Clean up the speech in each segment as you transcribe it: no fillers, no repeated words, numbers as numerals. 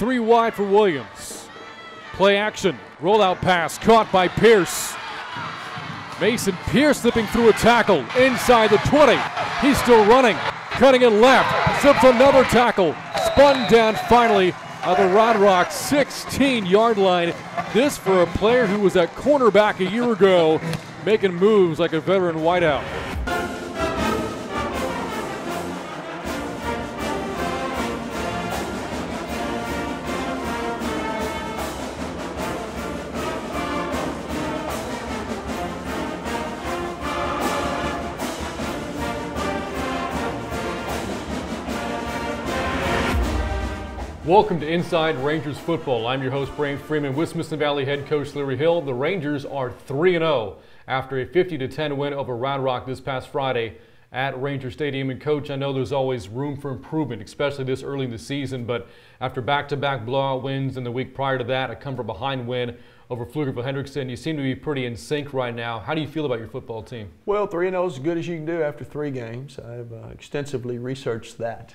three wide for Williams. Play action, rollout pass caught by Pierce. Mason Pierce slipping through a tackle inside the 20. He's still running, cutting it left, slips another tackle, spun down finally at the Round Rock 16-yard line. This for a player who was at cornerback a year ago, making moves like a veteran wideout. Welcome to Inside Rangers Football. I'm your host, Brant Freeman, with Smithson Valley head coach Larry Hill. The Rangers are 3-0 after a 50-10 win over Round Rock this past Friday at Ranger Stadium. And Coach, I know there's always room for improvement, especially this early in the season, but after back-to-back blowout wins and the week prior to that, a come-from-behind win over Pflugerville-Hendrickson, you seem to be pretty in sync right now. How do you feel about your football team? Well, 3-0 is as good as you can do after 3 games. I've extensively researched that.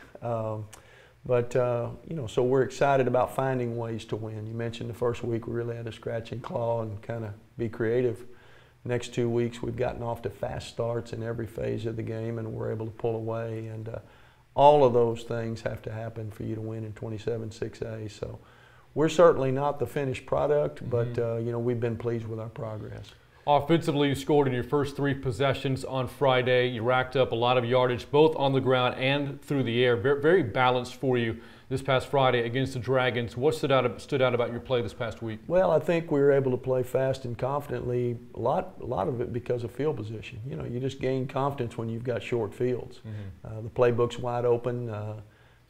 So we're excited about finding ways to win. You mentioned the first week we really had to scratch and claw and kind of be creative. Next 2 weeks we've gotten off to fast starts in every phase of the game and we're able to pull away. And all of those things have to happen for you to win in 27-6A. So we're certainly not the finished product, but we've been pleased with our progress. Offensively, you scored in your first 3 possessions on Friday. You racked up a lot of yardage, both on the ground and through the air. Very, very balanced for you this past Friday against the Dragons. What stood out about your play this past week? Well, I think we were able to play fast and confidently. A lot of it because of field position. You know, you just gain confidence when you've got short fields. The playbook's wide open.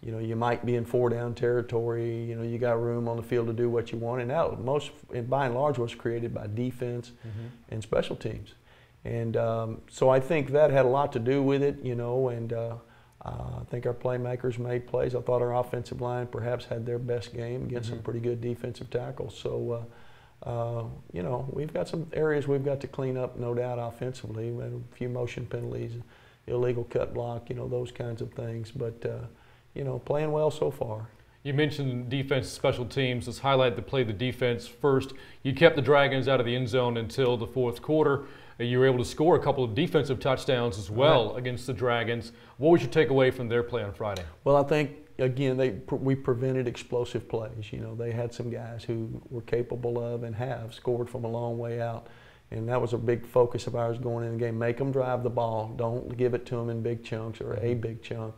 You might be in 4-down territory. You got room on the field to do what you want. And that by and large was created by defense and special teams. And so I think that had a lot to do with it, I think our playmakers made plays. I thought our offensive line perhaps had their best game against some pretty good defensive tackles. So, we've got some areas we've got to clean up, no doubt, offensively. We had a few motion penalties, illegal cut block, those kinds of things. But, playing well so far. You mentioned defense, special teams. Let's highlight the play of the defense first. You kept the Dragons out of the end zone until the fourth quarter. You were able to score a couple of defensive touchdowns as well against the Dragons. What was your takeaway from their play on Friday? Well, I think, again, we prevented explosive plays. They had some guys who were capable of and have scored from a long way out. And that was a big focus of ours going in the game. Make them drive the ball. Don't give it to them in big chunks or a big chunk.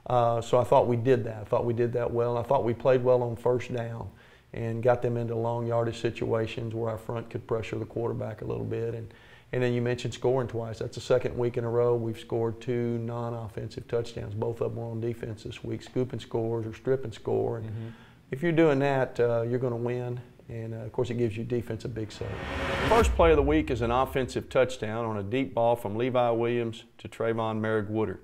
So I thought we did that. I thought we did that well. I thought we played well on first down and got them into long yardage situations where our front could pressure the quarterback a little bit. And then you mentioned scoring twice. That's the second week in a row we've scored 2 non-offensive touchdowns. Both of them were on defense this week, scooping scores or stripping score. And if you're doing that, you're going to win. And, of course, it gives your defense a big save. First play of the week is an offensive touchdown on a deep ball from Levi Williams to Trayvon Merrick-Woodard.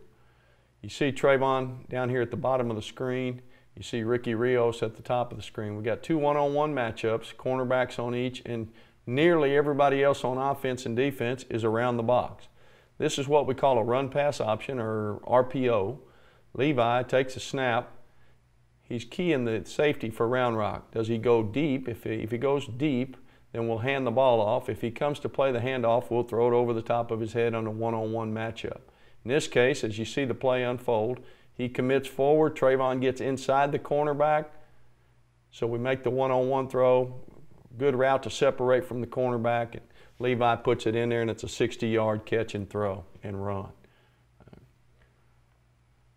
You see Trayvon down here at the bottom of the screen. You see Ricky Rios at the top of the screen. We got 2 one-on-one matchups, cornerbacks on each, and nearly everybody else on offense and defense is around the box. This is what we call a run-pass option, or RPO. Levi takes a snap. He's keying the safety for Round Rock. Does he go deep? If he goes deep, then we'll hand the ball off. If he comes to play the handoff, we'll throw it over the top of his head on a one-on-one matchup. In this case, as you see the play unfold, he commits forward. Trayvon gets inside the cornerback. So we make the one-on-one throw. Good route to separate from the cornerback. And Levi puts it in there, and it's a 60-yard catch and throw and run.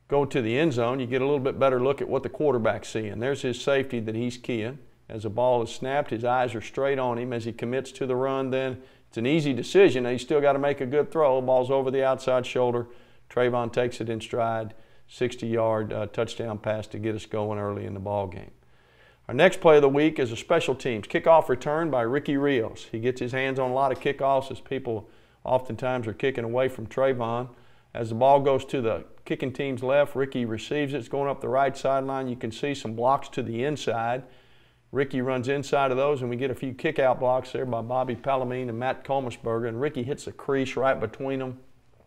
Go to the end zone, you get a little bit better look at what the quarterback's seeing. There's his safety that he's keying. As the ball is snapped, his eyes are straight on him. As he commits to the run, then it's an easy decision. He's still got to make a good throw. Ball's over the outside shoulder. Trayvon takes it in stride. 60-yard touchdown pass to get us going early in the ball game. Our next play of the week is a special teams kickoff return by Ricky Rios. He gets his hands on a lot of kickoffs as people oftentimes are kicking away from Trayvon. As the ball goes to the kicking team's left, Ricky receives it. It's going up the right sideline. You can see some blocks to the inside. Ricky runs inside of those, and we get a few kick-out blocks there by Bobby Palamine and Matt Kolmersberger, and Ricky hits the crease right between them.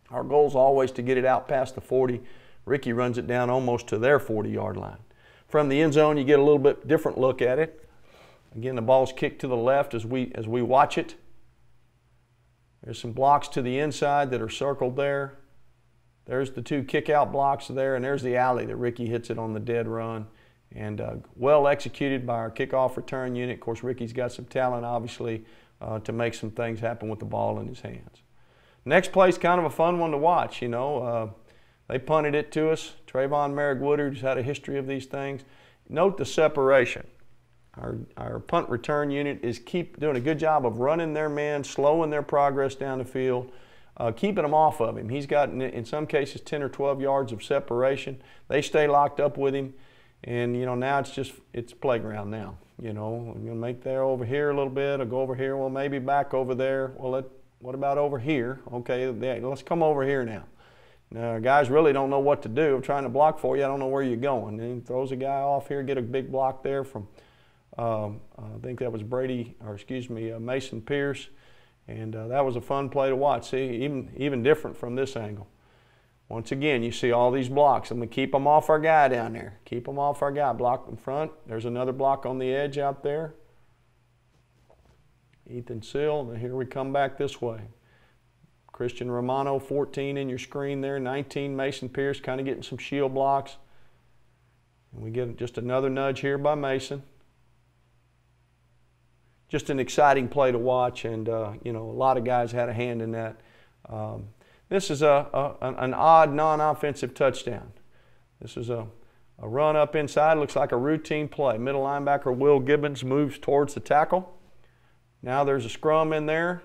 Our goal is always to get it out past the 40. Ricky runs it down almost to their 40-yard line. from the end zone, you get a little bit different look at it. Again, the ball's kicked to the left as we watch it. There's some blocks to the inside that are circled there. There's the 2 kick-out blocks there, and there's the alley that Ricky hits it on the dead run. And well executed by our kickoff return unit. Of course, Ricky's got some talent, obviously, to make some things happen with the ball in his hands. Next play's kind of a fun one to watch, you know. They punted it to us. Trayvon Merrick-Woodard's had a history of these things. Note the separation. Our punt return unit is doing a good job of running their man, slowing their progress down the field, keeping them off of him. He's got, in some cases, 10 or 12 yards of separation. They stay locked up with him, and, you know, now it's playground now. You know, I'm going to make there over here a little bit. I'll go over here. Well, maybe back over there. Well, what about over here? Okay, let's come over here now. Now, guys really don't know what to do. I'm trying to block for you. I don't know where you're going. And he throws a guy off here, get a big block there from, I think that was Mason Pierce. And that was a fun play to watch. See, even different from this angle. Once again, you see all these blocks. I'm going to keep them off our guy down there. Keep them off our guy. Block in front. There's another block on the edge out there. Ethan Sill. And here we come back this way. Christian Romano, 14 in your screen there. 19, Mason Pierce, kind of getting some shield blocks. And we get just another nudge here by Mason. Just an exciting play to watch, and you know, a lot of guys had a hand in that. This is an odd non-offensive touchdown. This is a run up inside. Looks like a routine play. Middle linebacker Will Gibbons moves towards the tackle. Now there's a scrum in there,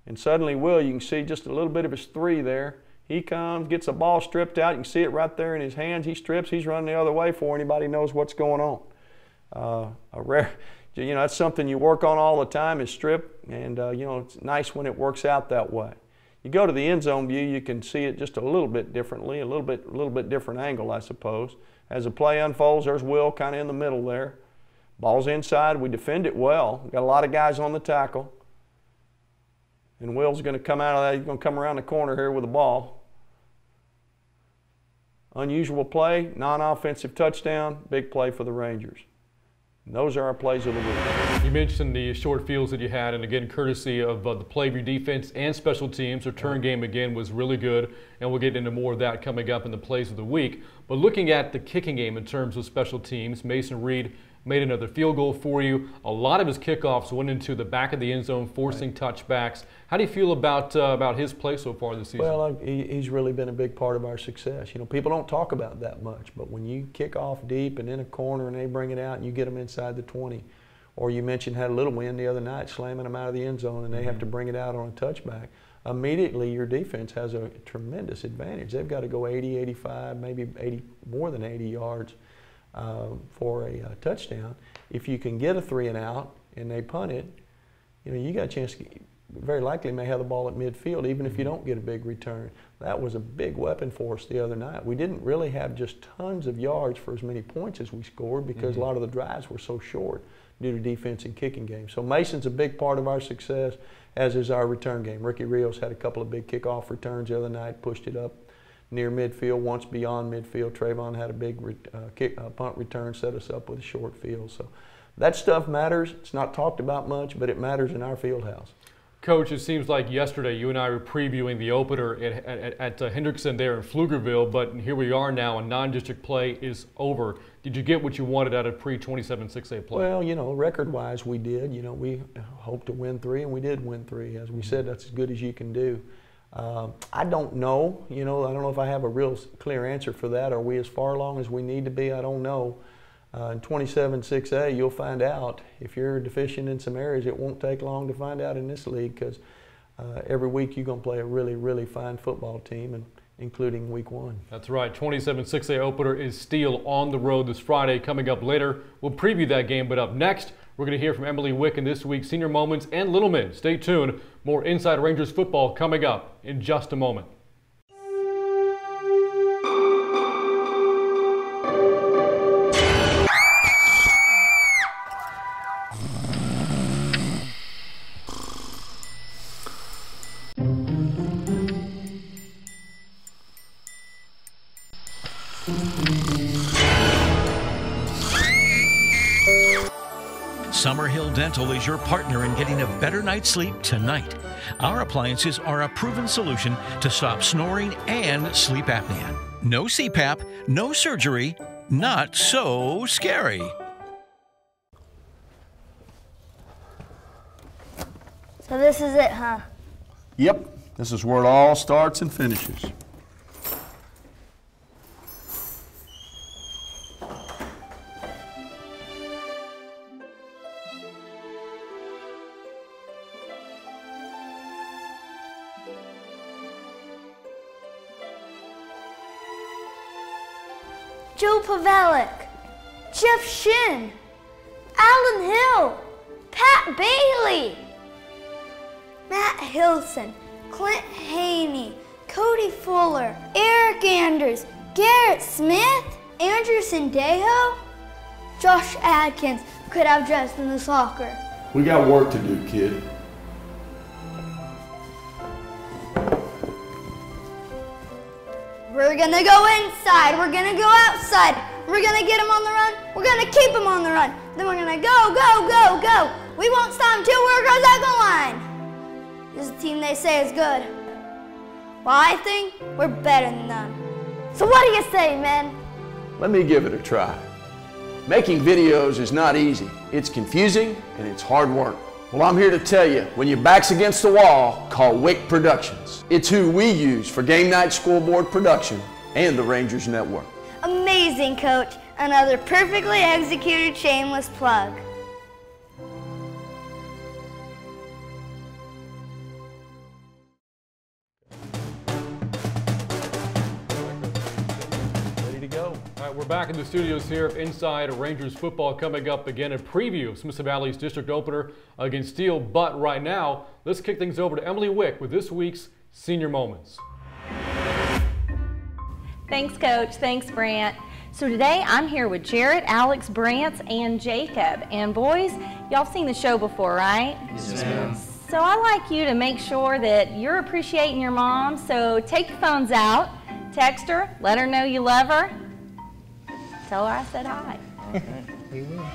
and suddenly Will, you can see just a little bit of his 3 there. He comes, gets the ball stripped out. You can see it right there in his hands. He strips. He's running the other way before anybody knows what's going on. You know, that's something you work on all the time is strip, and you know, it's nice when it works out that way. You go to the end zone view, you can see it just a little bit differently, a little bit different angle, I suppose. As the play unfolds, there's Will kind of in the middle there. Ball's inside. We defend it well. We've got a lot of guys on the tackle. And Will's going to come out of that. He's going to come around the corner here with the ball. Unusual play, non-offensive touchdown, big play for the Rangers. And those are our plays of the week. You mentioned the short fields that you had, and again, courtesy of the play of your defense and special teams. Return game, again, was really good, and we'll get into more of that coming up in the plays of the week. But looking at the kicking game in terms of special teams, Mason Reed made another field goal for you. A lot of his kickoffs went into the back of the end zone, forcing touchbacks. How do you feel about his play so far this season? Well, he's really been a big part of our success. You know, people don't talk about that much, but when you kick off deep and in a corner and they bring it out and you get them inside the 20, or you mentioned had a little win the other night slamming them out of the end zone and they have to bring it out on a touchback, immediately your defense has a tremendous advantage. They've got to go 80, 85, maybe 80, more than 80 yards for a touchdown. If you can get a 3 and out and they punt it, you know, you got a chance to very likely may have the ball at midfield even if you don't get a big return. That was a big weapon for us the other night. We didn't really have just tons of yards for as many points as we scored because a lot of the drives were so short due to defense and kicking game. So Mason's a big part of our success, as is our return game. Ricky Rios had a couple of big kickoff returns the other night, pushed it up near midfield, once beyond midfield. Trayvon had a big punt return, set us up with a short field. So that stuff matters. It's not talked about much, but it matters in our field house. Coach, it seems like yesterday you and I were previewing the opener at Hendrickson there in Pflugerville, but here we are now, and non-district play is over. Did you get what you wanted out of pre-27-6A play? Well, you know, record-wise we did. You know, we hoped to win 3, and we did win 3. As we said, that's as good as you can do. I don't know. You know, I don't know if I have a real clear answer for that. Are we as far along as we need to be? I don't know. In 27-6A, you'll find out. If you're deficient in some areas, it won't take long to find out in this league because every week you're going to play a really, really fine football team, and including week 1. That's right. 27-6A opener is Steele on the road this Friday. Coming up later, we'll preview that game, but up next, we're going to hear from Emily Wick in this week's Senior Moments and Little Men. Stay tuned. More Inside Rangers football coming up in just a moment. Summerhill Dental is your partner in getting a better night's sleep tonight. Our appliances are a proven solution to stop snoring and sleep apnea. No CPAP, no surgery, not so scary. So this is it, huh? Yep, this is where it all starts and finishes. Joe Pavelic, Jeff Shin, Alan Hill, Pat Bailey, Matt Hilson, Clint Haney, Cody Fuller, Eric Anders, Garrett Smith, Andrew Sandejo, Josh Adkins could have dressed in the soccer. We got work to do, kid. We're gonna go inside, we're gonna go outside, we're gonna get him on the run, we're gonna keep him on the run, then we're gonna go, go, go, go. We won't stop until we're across that goal line. This is a team they say is good. Well, I think we're better than them. So what do you say, men? Let me give it a try. Making videos is not easy. It's confusing and it's hard work. Well, I'm here to tell you, when your back's against the wall, call Wick Productions. It's who we use for game night scoreboard production and the Rangers Network. Amazing, Coach. Another perfectly executed shameless plug. Ready to go. All right, we're back in the studios here of Inside Rangers Football. Coming up again, a preview of Smith Valley's district opener against Steele. But right now, let's kick things over to Emily Wick with this week's Senior Moments. Thanks, Coach. Thanks, Brant. So today I'm here with Jarrett, Alex, Brant, and Jacob. And boys, y'all seen the show before, right? Yes, ma'am. So I like you to make sure that you're appreciating your mom. So take your phones out, text her, let her know you love her. Tell her I said hi. Okay, we will.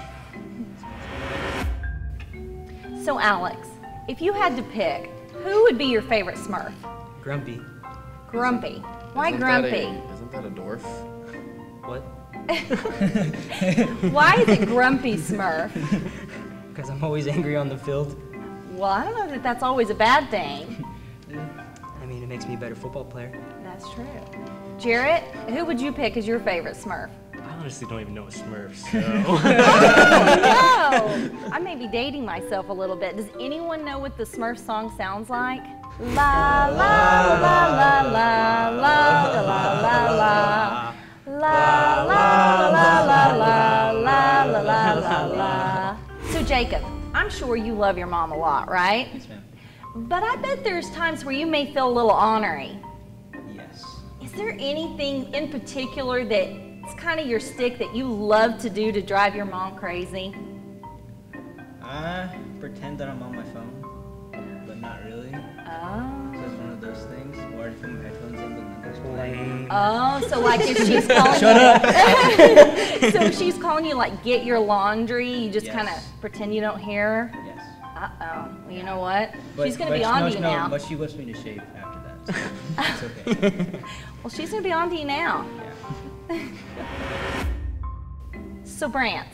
So Alex, if you had to pick, who would be your favorite Smurf? Grumpy. Grumpy. Why Grumpy? Isn't that a dwarf? What? Why is it Grumpy Smurf? Because I'm always angry on the field. Well, I don't know that that's always a bad thing. I mean, it makes me a better football player. That's true. Jarrett, who would you pick as your favorite Smurf? I honestly don't even know what Smurfs, so. Oh, no! I may be dating myself a little bit. Does anyone know what the Smurf song sounds like? La la la la la la la la la la la la la la la la. So Jacob, I'm sure you love your mom a lot, right? Yes, ma'am. But I bet there's times where you may feel a little ornery. Yes. Is there anything in particular that's kind of your stick that you love to do to drive your mom crazy? Pretend that I'm on my phone, but not really. Oh. So it's one of those things where I put my headphones in, but nothing's playing. Oh, so like if she's calling Shut you. So if she's calling you like get your laundry, you just Yes. kind of pretend you don't hear her? Yes. Uh-oh. Well, you know what? But, She's going to be on to you now. But she whips me to shape after that, so it's okay. Well, she's going to be on to you now. Yeah. So Brant,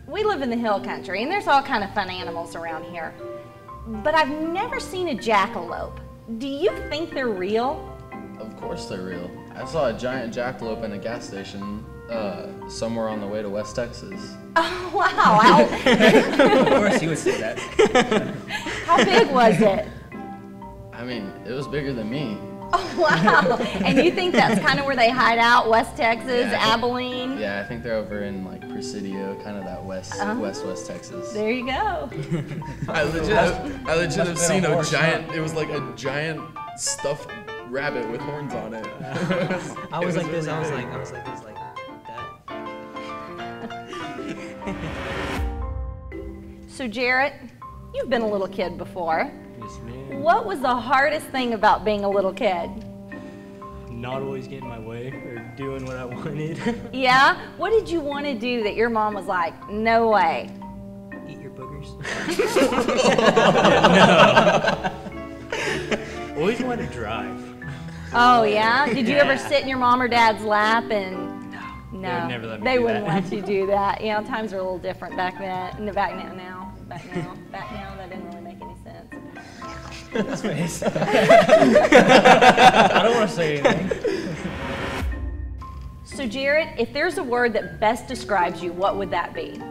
we live in the hill country and there's all kind of fun animals around here. But I've never seen a jackalope. Do you think they're real? Of course they're real. I saw a giant jackalope in a gas station somewhere on the way to West Texas. Oh, wow. Of course you would say that. How big was it? I mean, it was bigger than me. Oh, wow. And you think that's kind of where they hide out, West Texas, Yeah, Abilene? Yeah, I think they're over in like Presidio, kind of that west Texas. There you go. I legit have seen a giant. It was like a giant stuffed rabbit with horns on it. I was like this. really I was big. like this, like that. So Jarrett, you've been a little kid before. Yes, ma'am. What was the hardest thing about being a little kid? Not always getting my way or doing what I wanted. Yeah? What did you want to do that your mom was like, no way? Eat your boogers? No. Always wanted to drive. Oh yeah? Did you ever sit in your mom or dad's lap and? No. They would never let me They do wouldn't that. let you do that. You know, times are a little different back then. Back now, that didn't really make any sense. His face. I don't want to say anything. So Jared, if there's a word that best describes you, what would that be?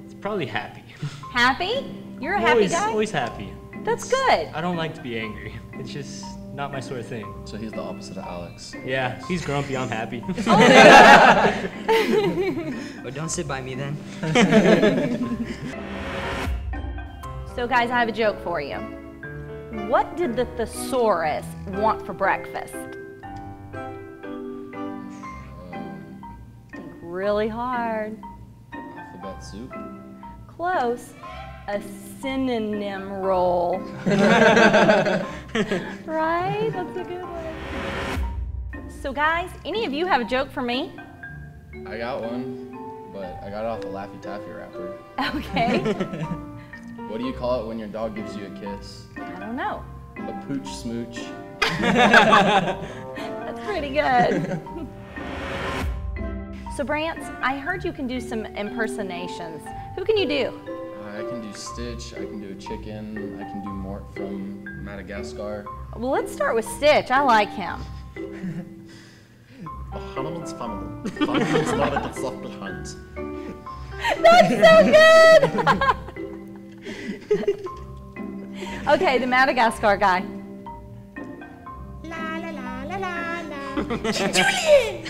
It's probably happy. Happy? You're a happy always, guy? Always happy. That's good. I don't like to be angry. It's just not my sort of thing. So he's the opposite of Alex. Yeah, he's grumpy, I'm happy. Oh, don't sit by me then. So guys, I have a joke for you. What did the thesaurus want for breakfast? Think really hard. Alphabet soup. Close. A synonym roll. Right? That's a good one. So guys, any of you have a joke for me? I got one, but I got it off the Laffy Taffy wrapper. Okay. What do you call it when your dog gives you a kiss? I don't know. A pooch smooch. That's pretty good. So Brant, I heard you can do some impersonations. Who can you do? I can do Stitch, I can do a chicken, I can do Mort from Madagascar. Well, let's start with Stitch. I like him. Hanneman's family. Family's not a good soft behind. That's so good! Okay, the Madagascar guy. La la la la la la. Julian!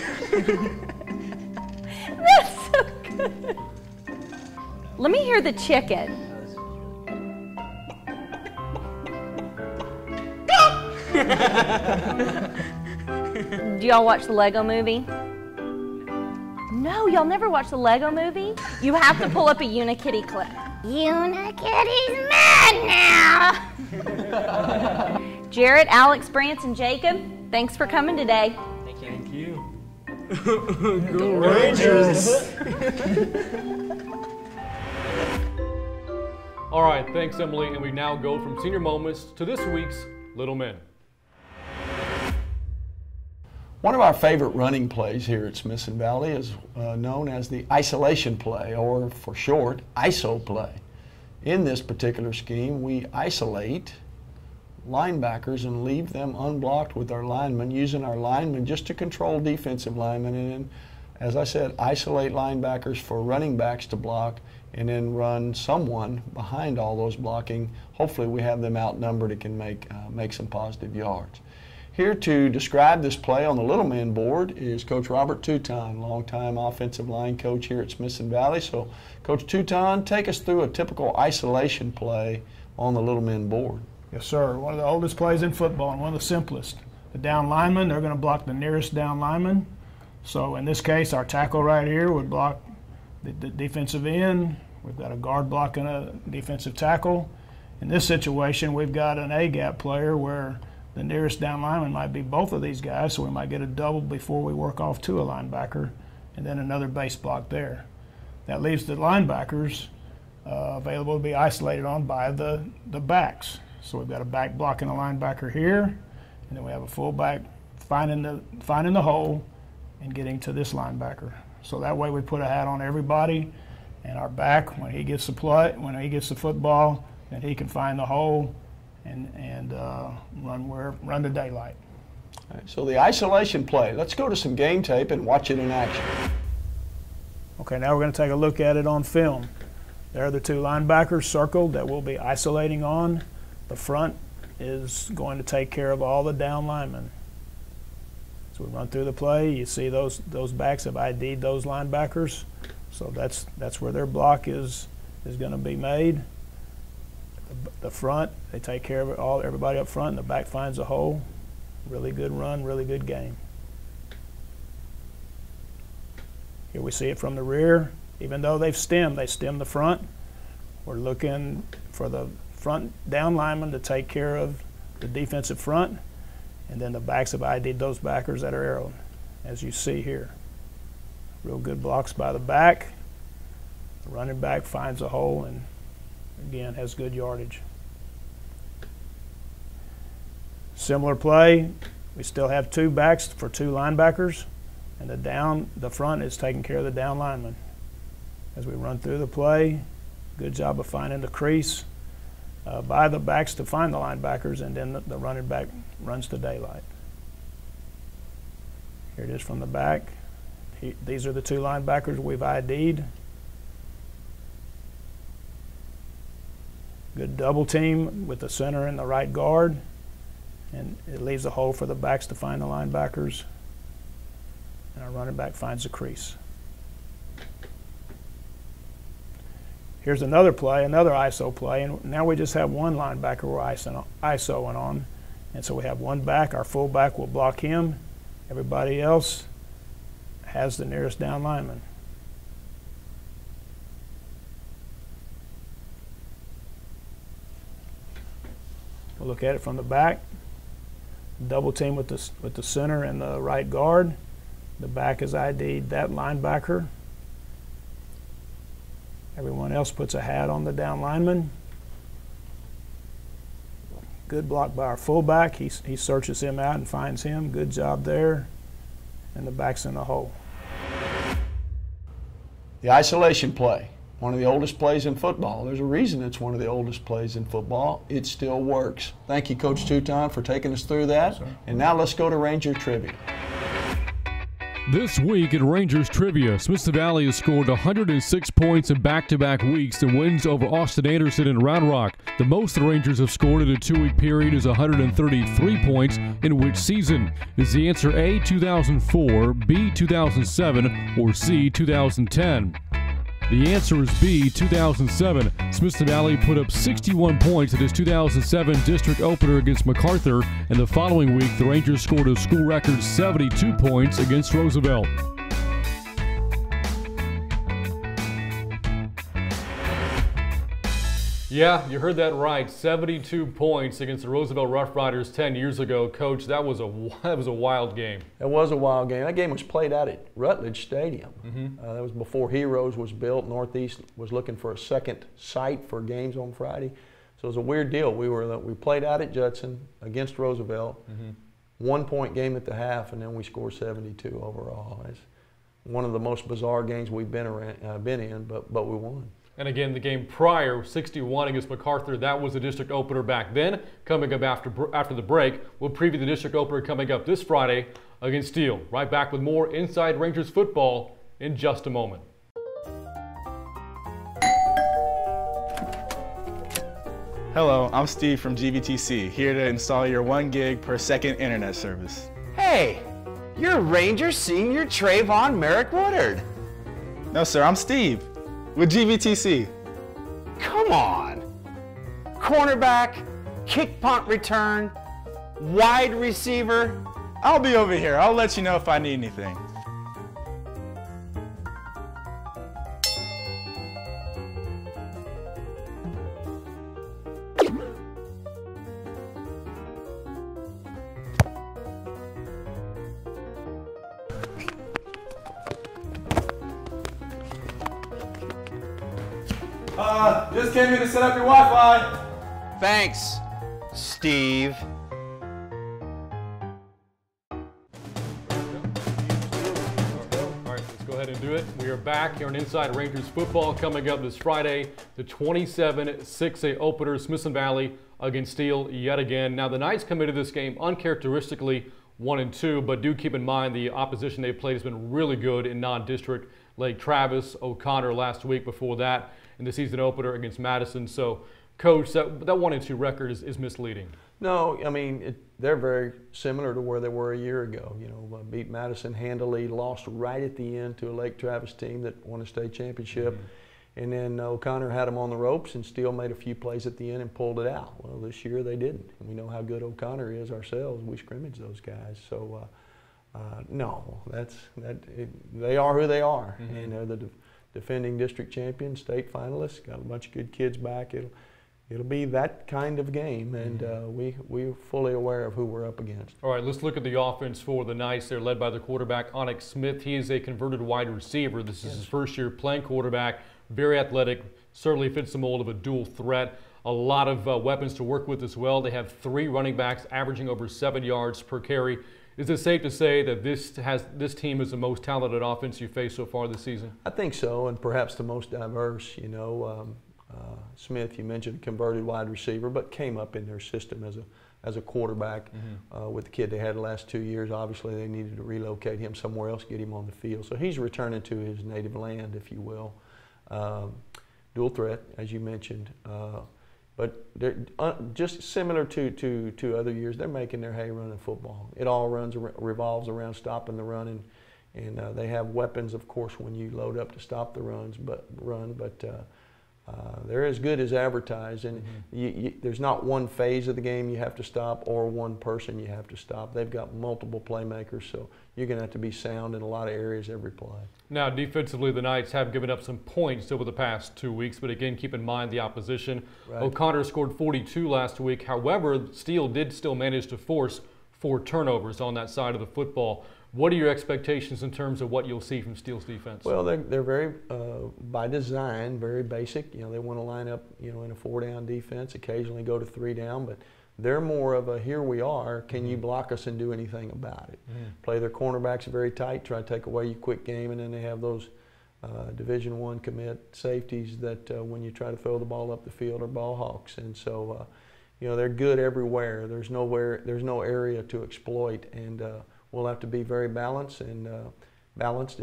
That's so good. Let me hear the chicken. Do y'all watch the Lego movie? No, y'all never watch the Lego movie? You have to pull up a Unikitty clip. Unikitty's mad now! Jared, Alex, Brant, and Jacob, thanks for coming today. Thank you. Go Rangers! All right, thanks, Emily. And we now go from senior moments to this week's Little Men. One of our favorite running plays here at Smithson Valley is known as the isolation play, or for short, ISO play. In this particular scheme, we isolate linebackers and leave them unblocked with our linemen, using our linemen just to control defensive linemen, and then, as I said, isolate linebackers for running backs to block, and then run someone behind all those blocking. Hopefully we have them outnumbered and can make some positive yards. Here to describe this play on the Little Men board is Coach Robert Touton, longtime offensive line coach here at Smithson Valley. So, Coach Touton, take us through a typical isolation play on the Little Men board. Yes, sir. One of the oldest plays in football and one of the simplest. The down lineman, they're going to block the nearest down lineman. So in this case, our tackle right here would block the defensive end. We've got a guard blocking a defensive tackle. In this situation, we've got an A-gap player where the nearest down lineman might be both of these guys, so we might get a double before we work off to a linebacker, and then another base block there. That leaves the linebackers available to be isolated on by the backs. So we've got a back blocking a linebacker here, and then we have a fullback finding the hole and getting to this linebacker. So that way we put a hat on everybody, and our back, when he gets the football, then he can find the hole and run to daylight. All right, so the isolation play. Let's go to some game tape and watch it in action. Okay, now we're going to take a look at it on film. There are the two linebackers circled that we'll be isolating on. The front is going to take care of all the down linemen. So we run through the play. You see those backs have ID'd those linebackers. So that's where their block is going to be made. The front, they take care of everybody up front, and the back finds a hole. Really good run, really good game. Here we see it from the rear. Even though they stem the front. We're looking for the front down lineman to take care of the defensive front, and then the backs have ID'd those backers that are arrowed, as you see here. Real good blocks by the back. The running back finds a hole and Again, has good yardage. Similar play, we still have 2 backs for 2 linebackers, and the front is taking care of the down lineman. As we run through the play, good job of finding the crease by the backs to find the linebackers, and then the running back runs to daylight. Here it is from the back. These are the 2 linebackers we've ID'd. Good double team with the center and the right guard, and it leaves a hole for the backs to find the linebackers, and our running back finds the crease. Here's another play, another ISO play, and now we just have 1 linebacker we're ISOing on, and so we have 1 back. Our full back will block him. Everybody else has the nearest down lineman. We'll look at it from the back. Double team with the center and the right guard. The back is ID'd that linebacker. Everyone else puts a hat on the down lineman. Good block by our fullback. He searches him out and finds him. Good job there. And the back's in the hole. The isolation play, one of the oldest plays in football. There's a reason it's one of the oldest plays in football. It still works. Thank you, Coach Touton, for taking us through that. Yes, and now let's go to Ranger Trivia. This week in Rangers Trivia, Smithson Valley has scored 106 points in back-to-back weeks in wins over Austin Anderson and Round Rock. The most the Rangers have scored in a 2-week period is 133 points in which season? Is the answer A, 2004, B, 2007, or C, 2010? The answer is B, 2007. Smithson Valley put up 61 points in his 2007 district opener against MacArthur, and the following week the Rangers scored a school record 72 points against Roosevelt. Yeah, you heard that right. 72 points against the Roosevelt Rough Riders 10 years ago. Coach, that was a wild game. It was a wild game. That game was played out at Rutledge Stadium. That was before Heroes was built. Northeast was looking for a second site for games on Friday. So it was a weird deal. We played out at Judson against Roosevelt. 1-point game at the half, and then we scored 72 overall. It's one of the most bizarre games we've been in, but we won. And again, the game prior, 61 against MacArthur, that was the district opener back then. Coming up after the break, we'll preview the district opener coming up this Friday against Steele. Right back with more Inside Rangers football in just a moment. Hello, I'm Steve from GVTC, here to install your 1 gig per second internet service. Hey, you're Ranger Senior Trayvon Merrick Woodard. No, sir, I'm Steve with GVTC. Come on. Cornerback, kick punt return, wide receiver. I'll be over here. I'll let you know if I need anything. Just came in to set up your Wi-Fi. Thanks, Steve. All right, let's go ahead and do it. We are back here on Inside Rangers football coming up this Friday, the 27-6A opener, Smithson Valley against Steele yet again. Now the Knights come into this game uncharacteristically 1-2, but do keep in mind the opposition they've played has been really good in non-district. Lake Travis, O'Connor last week, before that in the season opener against Madison. So, Coach, that 1-2 record is misleading. No, I mean, they're very similar to where they were a year ago. You know, beat Madison handily, lost right at the end to a Lake Travis team that won a state championship. And then O'Connor had them on the ropes, and Steele made a few plays at the end and pulled it out. Well, this year they didn't. And we know how good O'Connor is ourselves. We scrimmage those guys. So, no, they are who they are. And they're the defending district champions, state finalists. Got a bunch of good kids back. It'll be that kind of game, and we're fully aware of who we're up against. All right, let's look at the offense for the Knights. They're led by the quarterback, Onyx Smith. He is a converted wide receiver. This is his first year playing quarterback. Very athletic, certainly fits the mold of a dual threat. A lot of weapons to work with as well. They have 3 running backs averaging over 7 yards per carry. Is it safe to say that this team is the most talented offense you faced so far this season? I think so, and perhaps the most diverse. You know, Smith, you mentioned a converted wide receiver, but came up in their system as a quarterback with the kid they had the last 2 years. Obviously, they needed to relocate him somewhere else, get him on the field. So he's returning to his native land, if you will. Dual threat, as you mentioned. But they're just similar to other years. They're making their hay running football. It all revolves around stopping the run, and they have weapons, of course, when you load up to stop the run. They're as good as advertised, and there's not one phase of the game you have to stop or one person you have to stop. They've got multiple playmakers, so you're going to have to be sound in a lot of areas every play. Now, defensively, the Knights have given up some points over the past 2 weeks, but again, keep in mind the opposition. Right. O'Connor scored 42 last week. However, Steele did still manage to force 4 turnovers on that side of the football. What are your expectations in terms of what you'll see from Steele's defense? Well, they're very, by design, very basic. You know, they want to line up, you know, in a 4-down defense, occasionally go to 3 down, but they're more of a here we are, can you block us and do anything about it? Play their cornerbacks very tight, try to take away your quick game, and then they have those Division I commit safeties that when you try to throw the ball up the field are ball hawks. And so, you know, they're good everywhere. There's no area to exploit, and we'll have to be very balanced in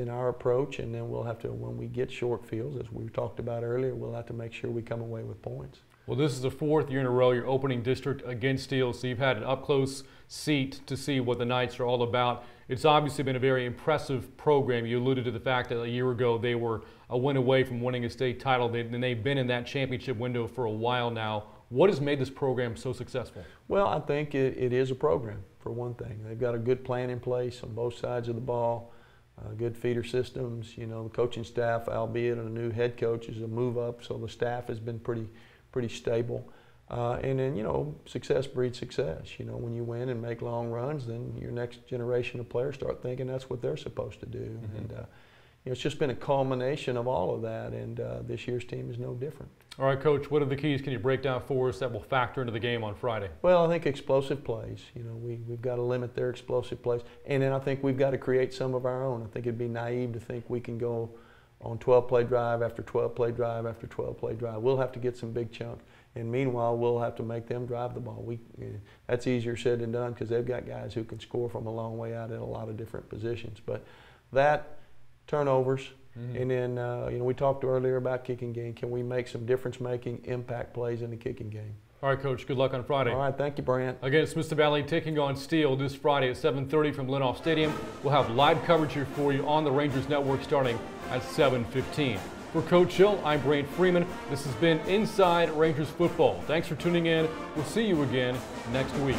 our approach, and then we'll have to, when we get short fields, as we talked about earlier, we'll have to make sure we come away with points. Well, this is the 4th year in a row you're opening district against Steele, so you've had an up-close seat to see what the Knights are all about. It's obviously been a very impressive program. You alluded to the fact that a year ago they were a win away from winning a state title, and they've been in that championship window for a while now. What has made this program so successful? Well, I think it is a program, for one thing. They've got a good plan in place on both sides of the ball, good feeder systems. You know, the coaching staff, albeit a new head coach, is a move up, so the staff has been pretty stable. And then, you know, success breeds success. You know, when you win and make long runs, then your next generation of players start thinking that's what they're supposed to do. And you know, it's just been a culmination of all of that, and this year's team is no different. All right, Coach, what are the keys can you break down for us that will factor into the game on Friday? Well, I think explosive plays. You know, we've got to limit their explosive plays. And then I think we've got to create some of our own. I think it'd be naive to think we can go on 12-play drive after 12-play drive after 12-play drive. We'll have to get some big chunks. And meanwhile, we'll have to make them drive the ball. That's easier said than done because they've got guys who can score from a long way out in a lot of different positions. But that, turnovers, and then you know, we talked earlier about kicking game. Can we make some difference-making impact plays in the kicking game? All right, Coach, good luck on Friday. All right, thank you, Brant. Again, Smithson Valley taking on Steele this Friday at 7:30 from Lenoff Stadium. We'll have live coverage here for you on the Rangers Network starting at 7:15. For Coach Hill, I'm Brant Freeman. This has been Inside Rangers Football. Thanks for tuning in. We'll see you again next week.